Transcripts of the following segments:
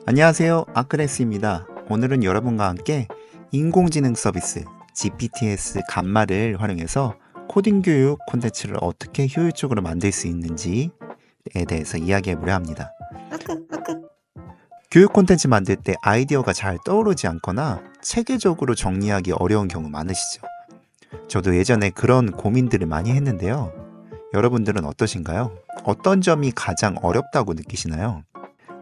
안녕하세요. 아크레스입니다. 오늘은 여러분과 함께 인공지능 서비스 GPTS 간말을 활용해서 코딩 교육 콘텐츠를 어떻게 효율적으로 만들 수 있는지에 대해서 이야기해 보려 합니다. 교육 콘텐츠 만들 때 아이디어가 잘 떠오르지 않거나 체계적으로 정리하기 어려운 경우 많으시죠? 저도 예전에 그런 고민들을 많이 했는데요. 여러분들은 어떠신가요? 어떤 점이 가장 어렵다고 느끼시나요?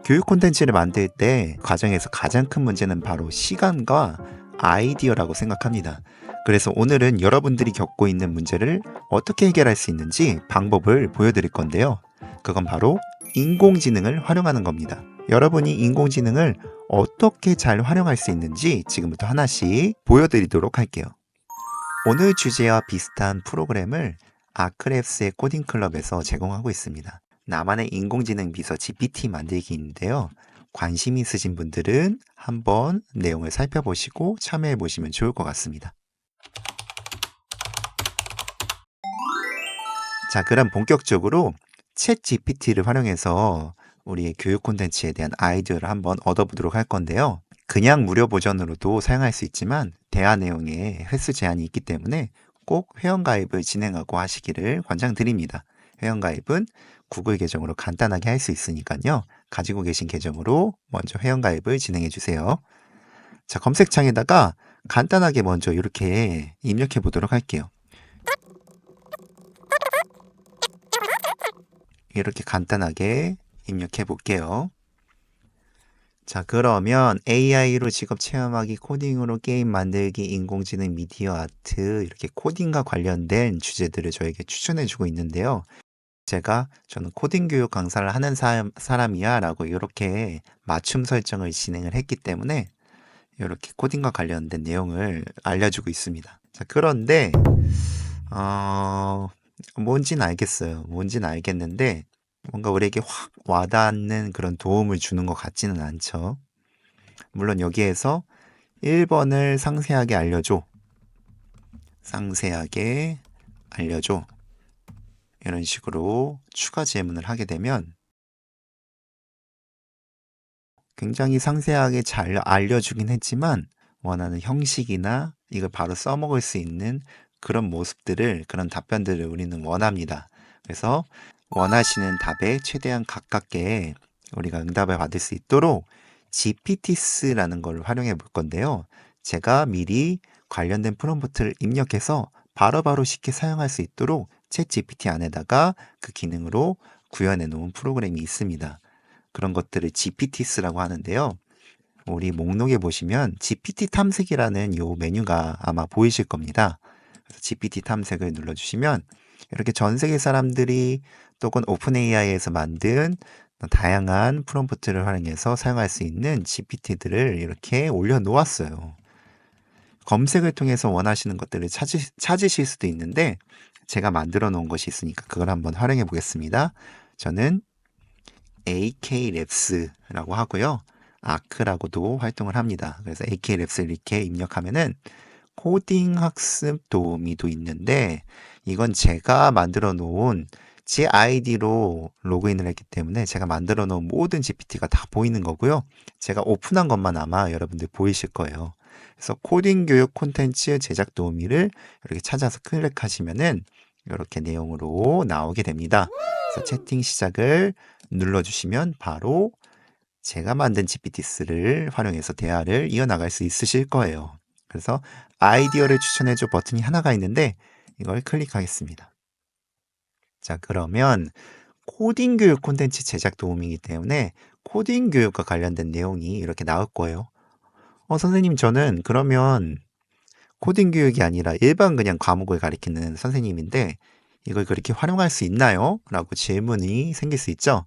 교육 콘텐츠를 만들 때 과정에서 가장 큰 문제는 바로 시간과 아이디어라고 생각합니다. 그래서 오늘은 여러분들이 겪고 있는 문제를 어떻게 해결할 수 있는지 방법을 보여드릴 건데요. 그건 바로 인공지능을 활용하는 겁니다. 여러분이 인공지능을 어떻게 잘 활용할 수 있는지 지금부터 하나씩 보여드리도록 할게요. 오늘 주제와 비슷한 프로그램을 아크랩스의 코딩 클럽에서 제공하고 있습니다. 나만의 인공지능 비서 GPT 만들기인데요. 관심 있으신 분들은 한번 내용을 살펴보시고 참여해 보시면 좋을 것 같습니다. 자, 그럼 본격적으로 챗 GPT를 활용해서 우리의 교육 콘텐츠에 대한 아이디어를 한번 얻어보도록 할 건데요. 그냥 무료 버전으로도 사용할 수 있지만 대화 내용에 횟수 제한이 있기 때문에 꼭 회원가입을 진행하고 하시기를 권장드립니다. 회원가입은 구글 계정으로 간단하게 할 수 있으니까요. 가지고 계신 계정으로 먼저 회원가입을 진행해 주세요. 자, 검색창에다가 간단하게 먼저 이렇게 입력해 보도록 할게요. 이렇게 간단하게 입력해 볼게요. 자, 그러면 AI로 직업 체험하기, 코딩으로 게임 만들기, 인공지능 미디어 아트 이렇게 코딩과 관련된 주제들을 저에게 추천해 주고 있는데요. 저는 코딩 교육 강사를 하는 사람이야 라고 이렇게 맞춤 설정을 진행을 했기 때문에 이렇게 코딩과 관련된 내용을 알려주고 있습니다. 자, 그런데 뭔지는 알겠어요. 뭔지는 알겠는데 뭔가 우리에게 확 와닿는 그런 도움을 주는 것 같지는 않죠. 물론 여기에서 1번을 상세하게 알려줘. 상세하게 알려줘. 이런 식으로 추가 질문을 하게 되면 굉장히 상세하게 잘 알려주긴 했지만 원하는 형식이나 이걸 바로 써먹을 수 있는 그런 모습들을, 그런 답변들을 우리는 원합니다. 그래서 원하시는 답에 최대한 가깝게 우리가 응답을 받을 수 있도록 GPTs라는 걸 활용해 볼 건데요. 제가 미리 관련된 프롬프트를 입력해서 바로바로 쉽게 사용할 수 있도록 챗 GPT 안에다가 그 기능으로 구현해 놓은 프로그램이 있습니다. 그런 것들을 GPTs라고 하는데요. 우리 목록에 보시면 GPT 탐색이라는 요 메뉴가 아마 보이실 겁니다. 그래서 GPT 탐색을 눌러주시면 이렇게 전 세계 사람들이 또는 오픈 AI에서 만든 다양한 프롬프트를 활용해서 사용할 수 있는 GPT들을 이렇게 올려놓았어요. 검색을 통해서 원하시는 것들을 찾으실 수도 있는데 제가 만들어 놓은 것이 있으니까 그걸 한번 활용해 보겠습니다. 저는 AKLabs라고 하고요. 아크라고도 활동을 합니다. 그래서 AKLabs를 이렇게 입력하면은 코딩 학습 도우미도 있는데 이건 제가 만들어 놓은 제 아이디로 로그인을 했기 때문에 제가 만들어 놓은 모든 GPT가 다 보이는 거고요. 제가 오픈한 것만 아마 여러분들 보이실 거예요. 그래서 코딩 교육 콘텐츠 제작 도우미를 이렇게 찾아서 클릭하시면은 이렇게 내용으로 나오게 됩니다. 그래서 채팅 시작을 눌러주시면 바로 제가 만든 GPTs를 활용해서 대화를 이어나갈 수 있으실 거예요. 그래서 아이디어를 추천해줘 버튼이 하나가 있는데 이걸 클릭하겠습니다. 자, 그러면 코딩 교육 콘텐츠 제작 도움이기 때문에 코딩 교육과 관련된 내용이 이렇게 나올 거예요. 선생님, 저는 그러면 코딩 교육이 아니라 일반 그냥 과목을 가리키는 선생님인데 이걸 그렇게 활용할 수 있나요? 라고 질문이 생길 수 있죠?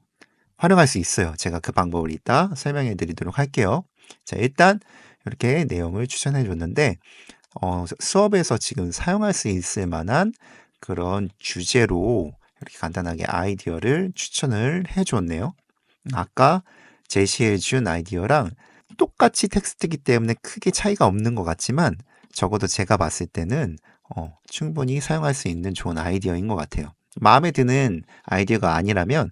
활용할 수 있어요. 제가 그 방법을 이따 설명해 드리도록 할게요. 자, 일단 이렇게 내용을 추천해 줬는데 수업에서 지금 사용할 수 있을 만한 그런 주제로 이렇게 간단하게 아이디어를 추천을 해 줬네요. 아까 제시해 준 아이디어랑 똑같이 텍스트이기 때문에 크게 차이가 없는 것 같지만 적어도 제가 봤을 때는 충분히 사용할 수 있는 좋은 아이디어인 것 같아요. 마음에 드는 아이디어가 아니라면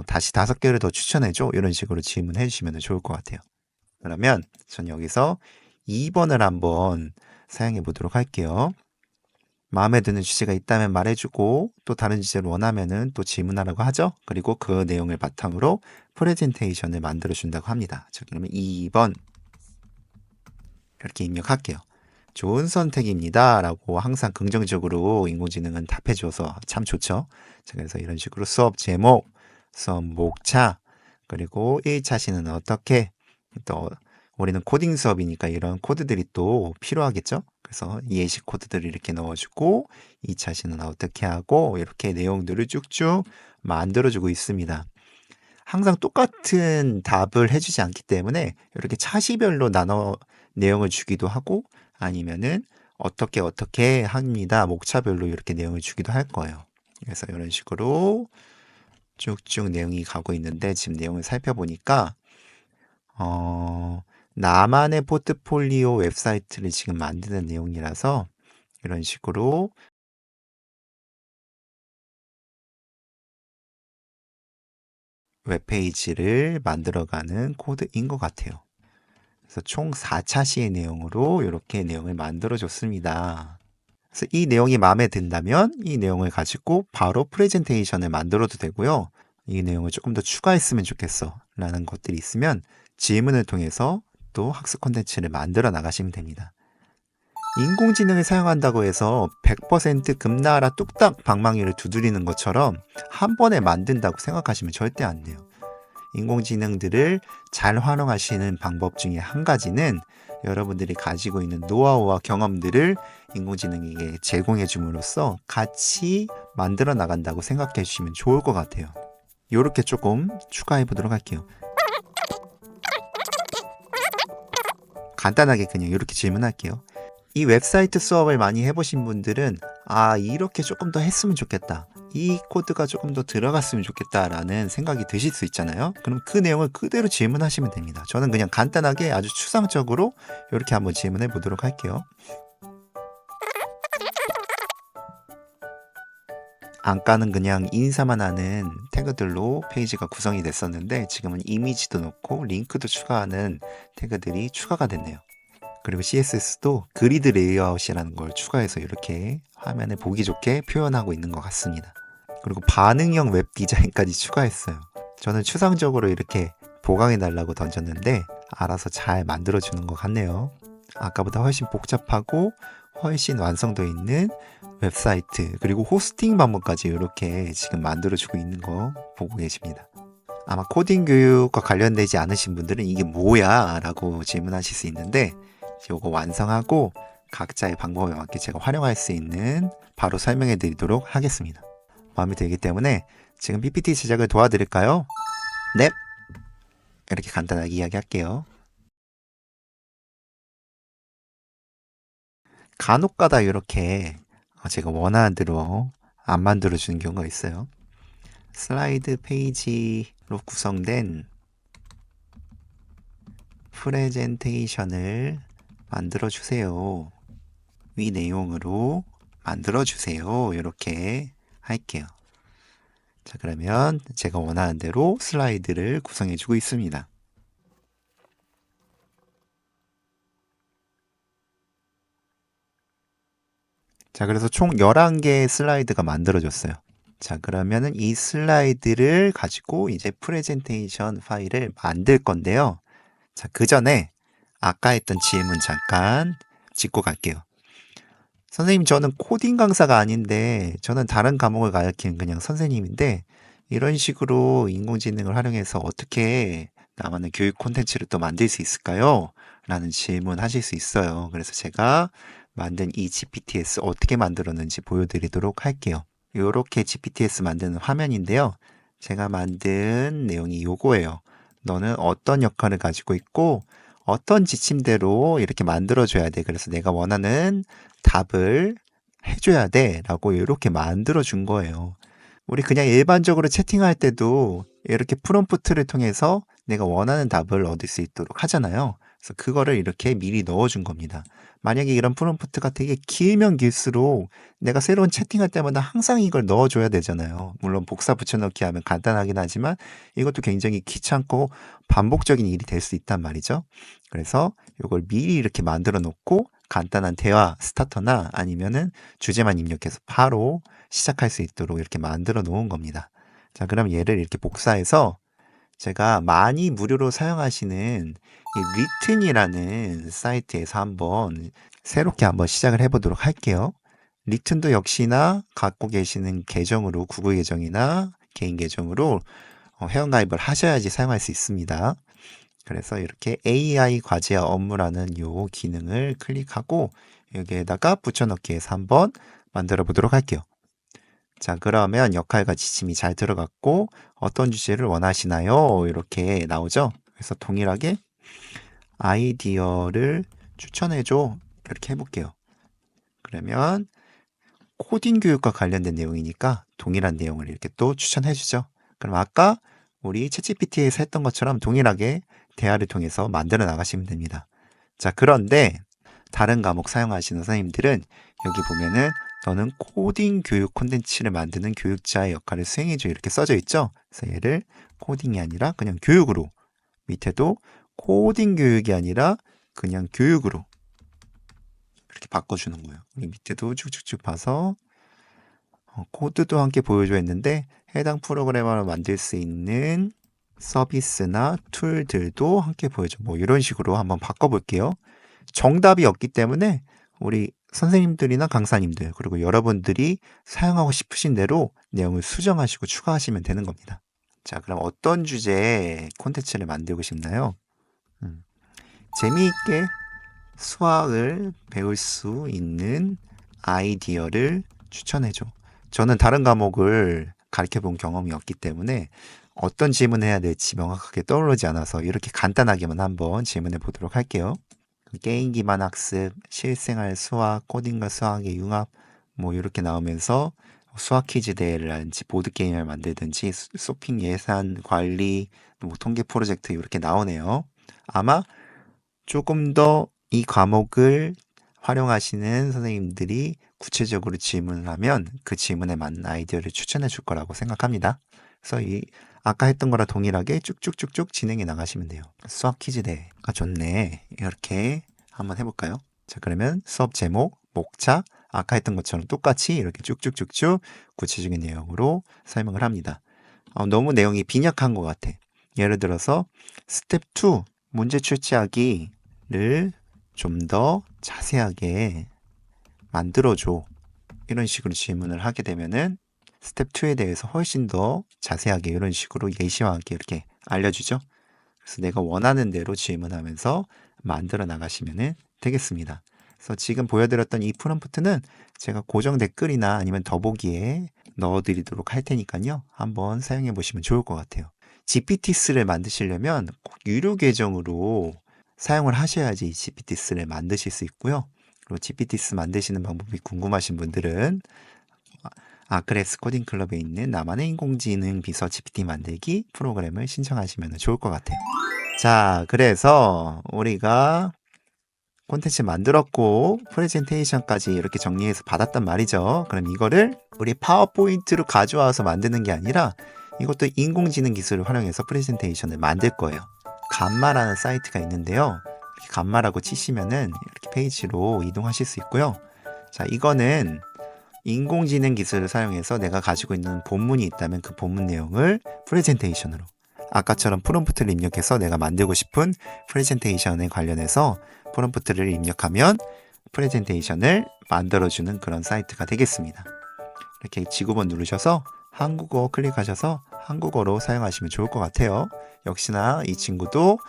다시 5개를 더 추천해줘. 이런 식으로 질문해 주시면 좋을 것 같아요. 그러면 전 여기서 2번을 한번 사용해 보도록 할게요. 마음에 드는 주제가 있다면 말해주고 또 다른 주제를 원하면은 또 질문하라고 하죠. 그리고 그 내용을 바탕으로 프레젠테이션을 만들어 준다고 합니다. 자, 그러면 2번 이렇게 입력할게요. 좋은 선택입니다 라고 항상 긍정적으로 인공지능은 답해줘서 참 좋죠. 자, 그래서 이런 식으로 수업 제목, 수업 목차, 그리고 1차 시는 어떻게, 또 우리는 코딩 수업이니까 이런 코드들이 또 필요하겠죠. 그래서 예시 코드들을 이렇게 넣어주고 2차 시는 어떻게 하고 이렇게 내용들을 쭉쭉 만들어주고 있습니다. 항상 똑같은 답을 해주지 않기 때문에 이렇게 차시별로 나눠 내용을 주기도 하고 아니면은 어떻게 합니다. 목차별로 이렇게 내용을 주기도 할 거예요. 그래서 이런 식으로 쭉쭉 내용이 가고 있는데 지금 내용을 살펴보니까 나만의 포트폴리오 웹사이트를 지금 만드는 내용이라서 이런 식으로 웹페이지를 만들어가는 코드인 것 같아요. 그래서 총 4차 시의 내용으로 이렇게 내용을 만들어 줬습니다. 그래서 이 내용이 마음에 든다면 이 내용을 가지고 바로 프레젠테이션을 만들어도 되고요. 이 내용을 조금 더 추가했으면 좋겠어 라는 것들이 있으면 질문을 통해서 또 학습 콘텐츠를 만들어 나가시면 됩니다. 인공지능을 사용한다고 해서 100% 금나라 뚝딱 방망이를 두드리는 것처럼 한 번에 만든다고 생각하시면 절대 안 돼요. 인공지능들을 잘 활용하시는 방법 중에 한 가지는 여러분들이 가지고 있는 노하우와 경험들을 인공지능에게 제공해 줌으로써 같이 만들어 나간다고 생각해 주시면 좋을 것 같아요. 이렇게 조금 추가해 보도록 할게요. 간단하게 그냥 이렇게 질문할게요. 이 웹사이트 수업을 많이 해보신 분들은 이렇게 조금 더 했으면 좋겠다. 이 코드가 조금 더 들어갔으면 좋겠다라는 생각이 드실 수 있잖아요. 그럼 그 내용을 그대로 질문하시면 됩니다. 저는 그냥 간단하게 아주 추상적으로 이렇게 한번 질문해 보도록 할게요. 안가는 그냥 인사만 하는 태그들로 페이지가 구성이 됐었는데 지금은 이미지도 넣고 링크도 추가하는 태그들이 추가가 됐네요. 그리고 CSS도 그리드 레이아웃이라는 걸 추가해서 이렇게 화면에 보기 좋게 표현하고 있는 것 같습니다. 그리고 반응형 웹 디자인까지 추가했어요. 저는 추상적으로 이렇게 보강해 달라고 던졌는데 알아서 잘 만들어주는 것 같네요. 아까보다 훨씬 복잡하고 훨씬 완성도 있는 웹사이트 그리고 호스팅 방법까지 이렇게 지금 만들어주고 있는 거 보고 계십니다. 아마 코딩 교육과 관련되지 않으신 분들은 이게 뭐야? 라고 질문하실 수 있는데 이거 완성하고 각자의 방법에 맞게 제가 활용할 수 있는 바로 설명해 드리도록 하겠습니다. 마음에 들기 때문에 지금 PPT 제작을 도와드릴까요? 네! 이렇게 간단하게 이야기할게요. 간혹가다 이렇게 제가 원하는 대로 안 만들어주는 경우가 있어요. 슬라이드 페이지로 구성된 프레젠테이션을 만들어주세요. 위 내용으로 만들어주세요. 이렇게 할게요. 자, 그러면 제가 원하는 대로 슬라이드를 구성해주고 있습니다. 자, 그래서 총 11개의 슬라이드가 만들어졌어요. 자, 그러면은 이 슬라이드를 가지고 이제 프레젠테이션 파일을 만들 건데요. 자, 그 전에 아까 했던 질문 잠깐 짚고 갈게요. 선생님, 저는 코딩 강사가 아닌데, 저는 다른 과목을 가르치는 그냥 선생님인데, 이런 식으로 인공지능을 활용해서 어떻게 나만의 교육 콘텐츠를 또 만들 수 있을까요? 라는 질문 하실 수 있어요. 그래서 제가 만든 이 GPTS 어떻게 만들었는지 보여드리도록 할게요. 이렇게 GPTS 만드는 화면인데요. 제가 만든 내용이 요거예요. 너는 어떤 역할을 가지고 있고, 어떤 지침대로 이렇게 만들어줘야 돼. 그래서 내가 원하는 답을 해줘야 돼. 라고 이렇게 만들어준 거예요. 우리 그냥 일반적으로 채팅할 때도 이렇게 프롬프트를 통해서 내가 원하는 답을 얻을 수 있도록 하잖아요. 그래서 그거를 이렇게 미리 넣어준 겁니다. 만약에 이런 프롬프트가 되게 길면 길수록 내가 새로운 채팅할 때마다 항상 이걸 넣어줘야 되잖아요. 물론 복사 붙여넣기 하면 간단하긴 하지만 이것도 굉장히 귀찮고 반복적인 일이 될 수 있단 말이죠. 그래서 이걸 미리 이렇게 만들어 놓고 간단한 대화 스타터나 아니면은 주제만 입력해서 바로 시작할 수 있도록 이렇게 만들어 놓은 겁니다. 자, 그럼 얘를 이렇게 복사해서 제가 많이 무료로 사용하시는 이 리튼이라는 사이트에서 새롭게 한번 시작을 해보도록 할게요. 리튼도 역시나 갖고 계시는 계정으로 구글 계정이나 개인 계정으로 회원가입을 하셔야지 사용할 수 있습니다. 그래서 이렇게 AI 과제와 업무라는 요 기능을 클릭하고 여기에다가 붙여넣기 해서 한번 만들어 보도록 할게요. 자, 그러면 역할과 지침이 잘 들어갔고 어떤 주제를 원하시나요? 이렇게 나오죠. 그래서 동일하게 아이디어를 추천해줘 이렇게 해볼게요. 그러면 코딩 교육과 관련된 내용이니까 동일한 내용을 이렇게 또 추천해주죠. 그럼 아까 우리 챗GPT에서 했던 것처럼 동일하게 대화를 통해서 만들어 나가시면 됩니다. 자, 그런데 다른 과목 사용하시는 선생님들은 여기 보면은 너는 코딩 교육 콘텐츠를 만드는 교육자의 역할을 수행해줘 이렇게 써져 있죠. 그래서 얘를 코딩이 아니라 그냥 교육으로, 밑에도 코딩 교육이 아니라 그냥 교육으로 이렇게 바꿔주는 거예요. 우리 밑에도 쭉쭉쭉 봐서 코드도 함께 보여줘 했는데 해당 프로그래머를 만들 수 있는 서비스나 툴들도 함께 보여줘. 뭐 이런 식으로 한번 바꿔볼게요. 정답이 없기 때문에 우리 선생님들이나 강사님들 그리고 여러분들이 사용하고 싶으신 대로 내용을 수정하시고 추가하시면 되는 겁니다. 자, 그럼 어떤 주제의 콘텐츠를 만들고 싶나요? 재미있게 수학을 배울 수 있는 아이디어를 추천해줘. 저는 다른 과목을 가르쳐 본 경험이 없기 때문에 어떤 질문을 해야 될지 명확하게 떠오르지 않아서 이렇게 간단하게만 한번 질문해 보도록 할게요. 게임 기반 학습, 실생활 수학, 코딩과 수학의 융합 뭐 이렇게 나오면서 수학 퀴즈 대회라든지 보드게임을 만들든지 쇼핑 예산 관리, 뭐 통계 프로젝트 이렇게 나오네요. 아마 조금 더 이 과목을 활용하시는 선생님들이 구체적으로 질문을 하면 그 질문에 맞는 아이디어를 추천해 줄 거라고 생각합니다. 그래서 이 아까 했던 거랑 동일하게 쭉쭉쭉쭉 진행해 나가시면 돼요. 수학 퀴즈 대회가 좋네. 이렇게 한번 해볼까요? 자, 그러면 수업 제목, 목차, 아까 했던 것처럼 똑같이 이렇게 쭉쭉쭉쭉 구체적인 내용으로 설명을 합니다. 너무 내용이 빈약한 것 같아. 예를 들어서 스텝 2 문제 출제하기를 좀 더 자세하게 만들어줘. 이런 식으로 질문을 하게 되면은 스텝 2에 대해서 훨씬 더 자세하게 이런 식으로 예시와 함께 이렇게 알려주죠. 그래서 내가 원하는 대로 질문하면서 만들어 나가시면 되겠습니다. 그래서 지금 보여드렸던 이 프롬프트는 제가 고정 댓글이나 아니면 더보기에 넣어드리도록 할 테니까요. 한번 사용해 보시면 좋을 것 같아요. GPT스를 만드시려면 꼭 유료 계정으로 사용을 하셔야지 GPT스를 만드실 수 있고요. 그리고 GPT스 만드시는 방법이 궁금하신 분들은 아크레스 코딩 클럽에 있는 나만의 인공지능 비서 GPT 만들기 프로그램을 신청하시면 좋을 것 같아요. 자, 그래서 우리가 콘텐츠 만들었고 프레젠테이션까지 이렇게 정리해서 받았단 말이죠. 그럼 이거를 우리 파워포인트로 가져와서 만드는 게 아니라 이것도 인공지능 기술을 활용해서 프레젠테이션을 만들 거예요. 감마라는 사이트가 있는데요. 이렇게 감마라고 치시면은 이렇게 페이지로 이동하실 수 있고요. 자, 이거는 인공지능 기술을 사용해서 내가 가지고 있는 본문이 있다면 그 본문 내용을 프레젠테이션으로 아까처럼 프롬프트를 입력해서 내가 만들고 싶은 프레젠테이션에 관련해서 프롬프트를 입력하면 프레젠테이션을 만들어주는 그런 사이트가 되겠습니다. 이렇게 지구본 누르셔서 한국어 클릭하셔서 한국어로 사용하시면 좋을 것 같아요. 역시나 이 친구도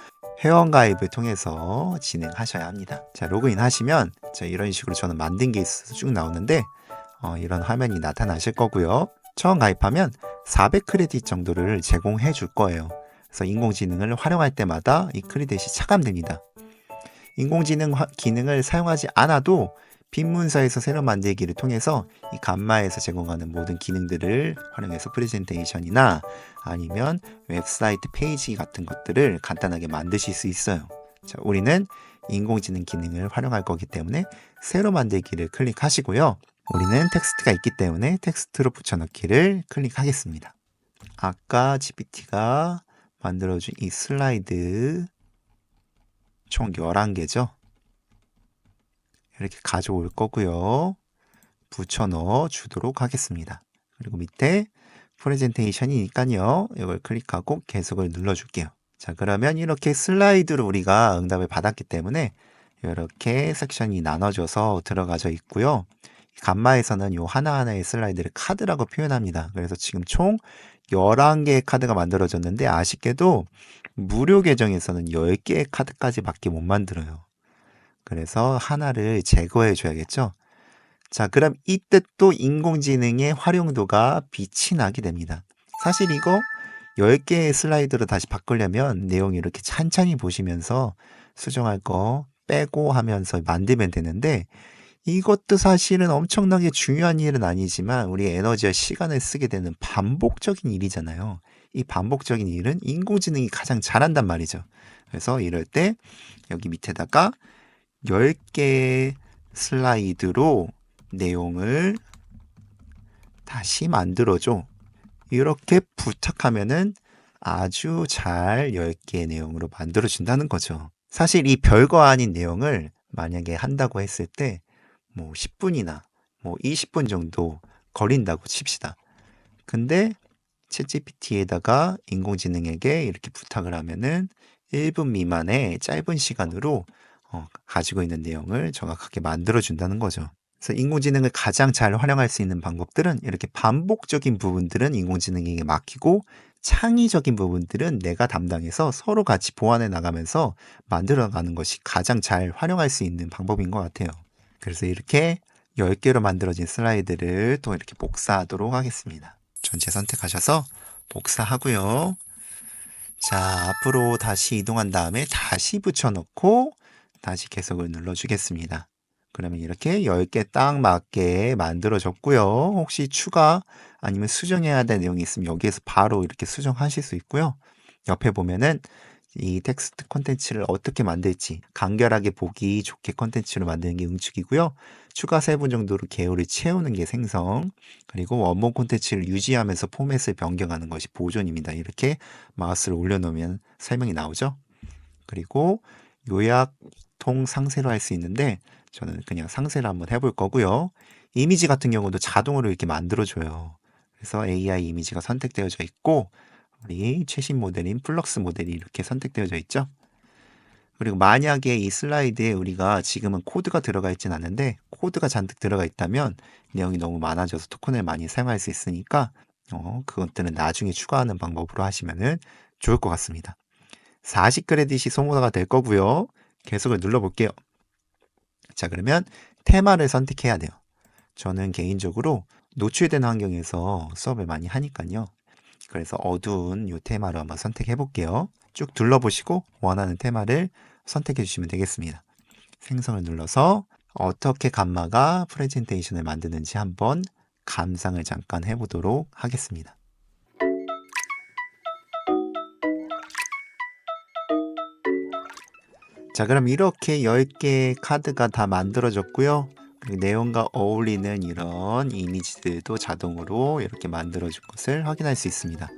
회원가입을 통해서 진행하셔야 합니다. 자, 로그인 하시면 자, 이런 식으로 저는 만든 게 있어서 쭉 나오는데 이런 화면이 나타나실 거고요. 처음 가입하면 400크레딧 정도를 제공해 줄 거예요. 그래서 인공지능을 활용할 때마다 이 크레딧이 차감됩니다. 인공지능 기능을 사용하지 않아도 빈 문서에서 새로 만들기를 통해서 이 감마에서 제공하는 모든 기능들을 활용해서 프레젠테이션이나 아니면 웹사이트 페이지 같은 것들을 간단하게 만드실 수 있어요. 자, 우리는 인공지능 기능을 활용할 거기 때문에 새로 만들기를 클릭하시고요. 우리는 텍스트가 있기 때문에 텍스트로 붙여넣기를 클릭하겠습니다. 아까 GPT가 만들어준 이 슬라이드 총 11개죠. 이렇게 가져올 거고요. 붙여넣어 주도록 하겠습니다. 그리고 밑에 프레젠테이션이니까요. 이걸 클릭하고 계속을 눌러줄게요. 자, 그러면 이렇게 슬라이드로 우리가 응답을 받았기 때문에 이렇게 섹션이 나눠져서 들어가져 있고요. 감마에서는 이 하나하나의 슬라이드를 카드라고 표현합니다. 그래서 지금 총 11개의 카드가 만들어졌는데 아쉽게도 무료 계정에서는 10개의 카드까지 밖에 못 만들어요. 그래서 하나를 제거해 줘야겠죠. 자, 그럼 이때 또 인공지능의 활용도가 빛이 나게 됩니다. 사실 이거 10개의 슬라이드로 다시 바꾸려면 내용이 이렇게 찬찬히 보시면서 수정할 거 빼고 하면서 만들면 되는데 이것도 사실은 엄청나게 중요한 일은 아니지만 우리 에너지와 시간을 쓰게 되는 반복적인 일이잖아요. 이 반복적인 일은 인공지능이 가장 잘한단 말이죠. 그래서 이럴 때 여기 밑에다가 10개의 슬라이드로 내용을 다시 만들어줘. 이렇게 부탁하면은 아주 잘 10개의 내용으로 만들어준다는 거죠. 사실 이 별거 아닌 내용을 만약에 한다고 했을 때 뭐 10분이나 뭐 20분 정도 걸린다고 칩시다. 근데 챗GPT에다가 인공지능에게 이렇게 부탁을 하면은 1분 미만의 짧은 시간으로 가지고 있는 내용을 정확하게 만들어준다는 거죠. 그래서 인공지능을 가장 잘 활용할 수 있는 방법들은 이렇게 반복적인 부분들은 인공지능에게 맡기고 창의적인 부분들은 내가 담당해서 서로 같이 보완해 나가면서 만들어가는 것이 가장 잘 활용할 수 있는 방법인 것 같아요. 그래서 이렇게 10개로 만들어진 슬라이드를 또 이렇게 복사하도록 하겠습니다. 전체 선택하셔서 복사하고요. 자, 앞으로 다시 이동한 다음에 다시 붙여넣고 다시 계속을 눌러주겠습니다. 그러면 이렇게 10개 딱 맞게 만들어졌고요. 혹시 추가 아니면 수정해야 될 내용이 있으면 여기에서 바로 이렇게 수정하실 수 있고요. 옆에 보면은 이 텍스트 콘텐츠를 어떻게 만들지 간결하게 보기 좋게 콘텐츠로 만드는 게 응축이고요. 추가 3분 정도로 개요를 채우는 게 생성, 그리고 원본 콘텐츠를 유지하면서 포맷을 변경하는 것이 보존입니다. 이렇게 마우스를 올려놓으면 설명이 나오죠. 그리고 요약통 상세로 할 수 있는데 저는 그냥 상세를 한번 해볼 거고요. 이미지 같은 경우도 자동으로 이렇게 만들어줘요. 그래서 AI 이미지가 선택되어져 있고 우리 최신 모델인 플럭스 모델이 이렇게 선택되어져 있죠. 그리고 만약에 이 슬라이드에 우리가 지금은 코드가 들어가 있진 않은데 코드가 잔뜩 들어가 있다면 내용이 너무 많아져서 토큰을 많이 사용할 수 있으니까 그것들은 나중에 추가하는 방법으로 하시면 좋을 것 같습니다. 40크레딧이 소모가 될 거고요. 계속을 눌러볼게요. 자, 그러면 테마를 선택해야 돼요. 저는 개인적으로 노출된 환경에서 수업을 많이 하니까요. 그래서 어두운 이 테마로 한번 선택해 볼게요. 쭉 둘러보시고 원하는 테마를 선택해 주시면 되겠습니다. 생성을 눌러서 어떻게 감마가 프레젠테이션을 만드는지 한번 감상을 잠깐 해보도록 하겠습니다. 자, 그럼 이렇게 10개의 카드가 다 만들어졌고요. 그리고 내용과 어울리는 이런 이미지들도 자동으로 이렇게 만들어준 것을 확인할 수 있습니다.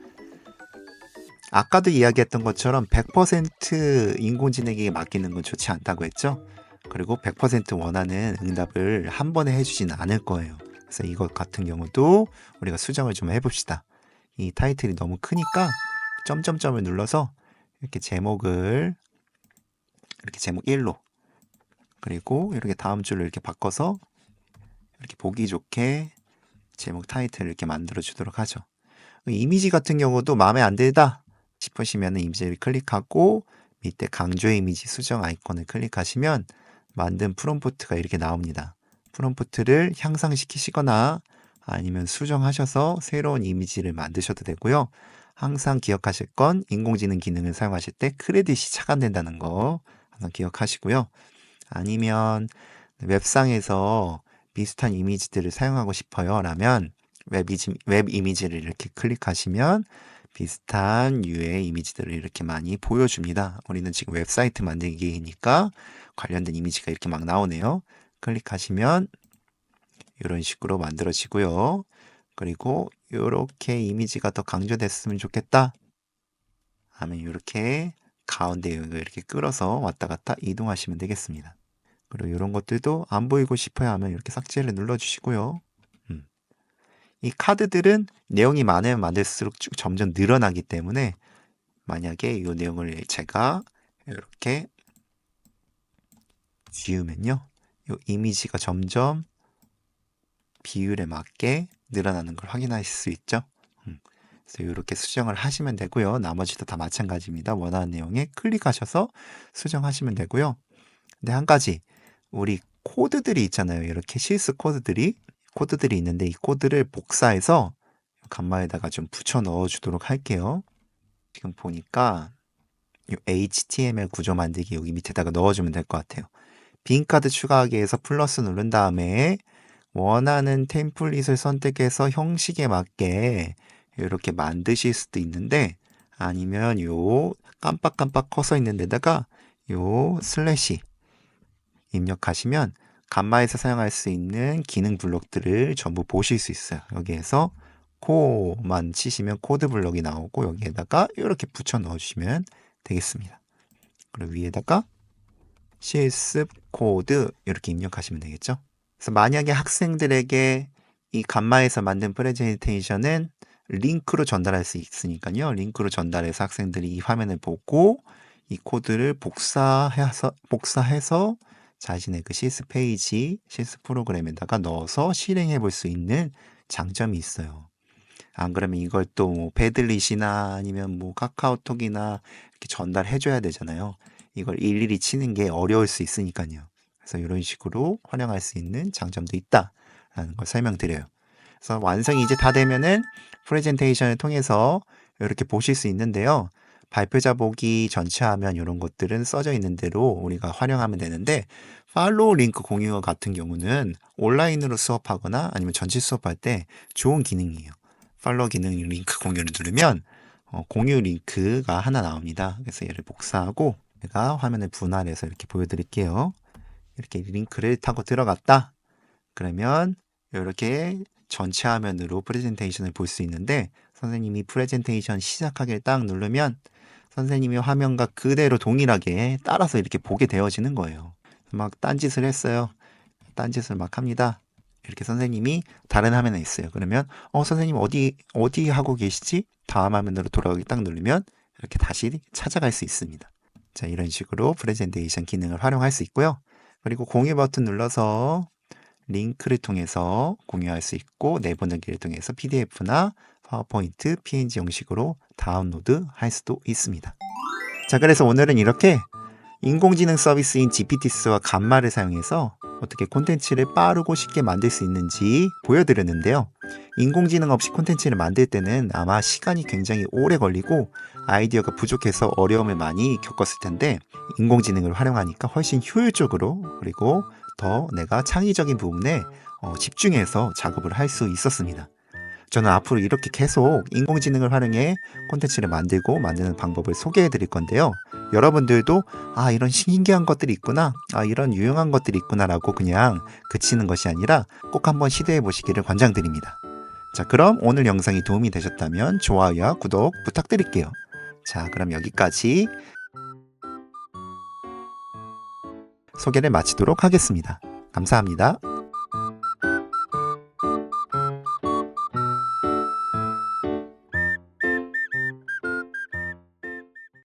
아까도 이야기했던 것처럼 100% 인공지능에게 맡기는 건 좋지 않다고 했죠. 그리고 100% 원하는 응답을 한 번에 해주지는 않을 거예요. 그래서 이것 같은 경우도 우리가 수정을 좀 해봅시다. 이 타이틀이 너무 크니까 점점점을 눌러서 이렇게 제목을 이렇게 제목 1로 그리고 이렇게 다음 줄로 이렇게 바꿔서 이렇게 보기 좋게 제목 타이틀을 이렇게 만들어 주도록 하죠. 이미지 같은 경우도 마음에 안 들다 싶으시면 이미지를 클릭하고 밑에 강조 이미지 수정 아이콘을 클릭하시면 만든 프롬프트가 이렇게 나옵니다. 프롬프트를 향상시키시거나 아니면 수정하셔서 새로운 이미지를 만드셔도 되고요. 항상 기억하실 건 인공지능 기능을 사용하실 때 크레딧이 차감된다는 거 항상 기억하시고요. 아니면 웹상에서 비슷한 이미지들을 사용하고 싶어요 라면 웹 이미지를 이렇게 클릭하시면 비슷한 류의 이미지들을 이렇게 많이 보여줍니다. 우리는 지금 웹사이트 만들기니까 관련된 이미지가 이렇게 막 나오네요. 클릭하시면 이런 식으로 만들어지고요. 그리고 이렇게 이미지가 더 강조됐으면 좋겠다 하면 이렇게 가운데 이렇게 끌어서 왔다 갔다 이동하시면 되겠습니다. 그리고 이런 것들도 안 보이고 싶어야 하면 이렇게 삭제를 눌러주시고요. 이 카드들은 내용이 많으면 많을수록 쭉 점점 늘어나기 때문에 만약에 이 내용을 제가 이렇게 지우면요. 이 이미지가 점점 비율에 맞게 늘어나는 걸 확인하실 수 있죠. 그래서 이렇게 수정을 하시면 되고요. 나머지도 다 마찬가지입니다. 원하는 내용에 클릭하셔서 수정하시면 되고요. 근데 한 가지 우리 코드들이 있잖아요. 이렇게 실수 코드들이 있는데 이 코드를 복사해서 간마에다가 좀 붙여 넣어 주도록 할게요. 지금 보니까 이 HTML 구조 만들기 여기 밑에다가 넣어주면 될 것 같아요. 빈 카드 추가하기 해서 플러스 누른 다음에 원하는 템플릿을 선택해서 형식에 맞게 이렇게 만드실 수도 있는데 아니면 요 깜빡깜빡 커서 있는 데다가 요 슬래시 입력하시면 간마에서 사용할 수 있는 기능 블록들을 전부 보실 수 있어요. 여기에서 코만 치시면 코드 블록이 나오고 여기에다가 이렇게 붙여 넣어주시면 되겠습니다. 그리고 위에다가 실습 코드 이렇게 입력하시면 되겠죠. 그래서 만약에 학생들에게 이 간마에서 만든 프레젠테이션은 링크로 전달할 수 있으니까요. 링크로 전달해서 학생들이 이 화면을 보고 이 코드를 복사해서 자신의 그 실습 페이지, 실습 프로그램에다가 넣어서 실행해 볼 수 있는 장점이 있어요. 안 그러면 이걸 또 뭐 패들릿이나 아니면 뭐 카카오톡이나 이렇게 전달해 줘야 되잖아요. 이걸 일일이 치는 게 어려울 수 있으니까요. 그래서 이런 식으로 활용할 수 있는 장점도 있다라는 걸 설명드려요. 그래서 완성이 이제 다 되면은 프레젠테이션을 통해서 이렇게 보실 수 있는데요. 발표자 보기 전체 화면 이런 것들은 써져 있는 대로 우리가 활용하면 되는데 팔로우 링크 공유 같은 경우는 온라인으로 수업하거나 아니면 전체 수업할 때 좋은 기능이에요. 팔로우 기능 링크 공유를 누르면 공유 링크가 하나 나옵니다. 그래서 얘를 복사하고 제가 화면을 분할해서 이렇게 보여드릴게요. 이렇게 링크를 타고 들어갔다. 그러면 이렇게 전체 화면으로 프레젠테이션을 볼 수 있는데 선생님이 프레젠테이션 시작하기를 딱 누르면 선생님이 화면과 그대로 동일하게 따라서 이렇게 보게 되어지는 거예요. 막 딴짓을 했어요. 딴짓을 막 합니다. 이렇게 선생님이 다른 화면에 있어요. 그러면 선생님 어디 하고 계시지? 다음 화면으로 돌아가기 딱 누르면 이렇게 다시 찾아갈 수 있습니다. 자, 이런 식으로 프레젠테이션 기능을 활용할 수 있고요. 그리고 공유 버튼 눌러서 링크를 통해서 공유할 수 있고 내보내기를 통해서 PDF나 파워포인트, PNG 형식으로 다운로드 할 수도 있습니다. 자, 그래서 오늘은 이렇게 인공지능 서비스인 GPT스와 간마를 사용해서 어떻게 콘텐츠를 빠르고 쉽게 만들 수 있는지 보여드렸는데요. 인공지능 없이 콘텐츠를 만들 때는 아마 시간이 굉장히 오래 걸리고 아이디어가 부족해서 어려움을 많이 겪었을 텐데 인공지능을 활용하니까 훨씬 효율적으로 그리고 더 내가 창의적인 부분에 집중해서 작업을 할 수 있었습니다. 저는 앞으로 이렇게 계속 인공지능을 활용해 콘텐츠를 만드는 방법을 소개해 드릴 건데요. 여러분들도 이런 신기한 것들이 있구나, 이런 유용한 것들이 있구나 라고 그냥 그치는 것이 아니라 꼭 한번 시도해 보시기를 권장드립니다. 자, 그럼 오늘 영상이 도움이 되셨다면 좋아요와 구독 부탁드릴게요. 자, 그럼 여기까지 소개를 마치도록 하겠습니다. 감사합니다.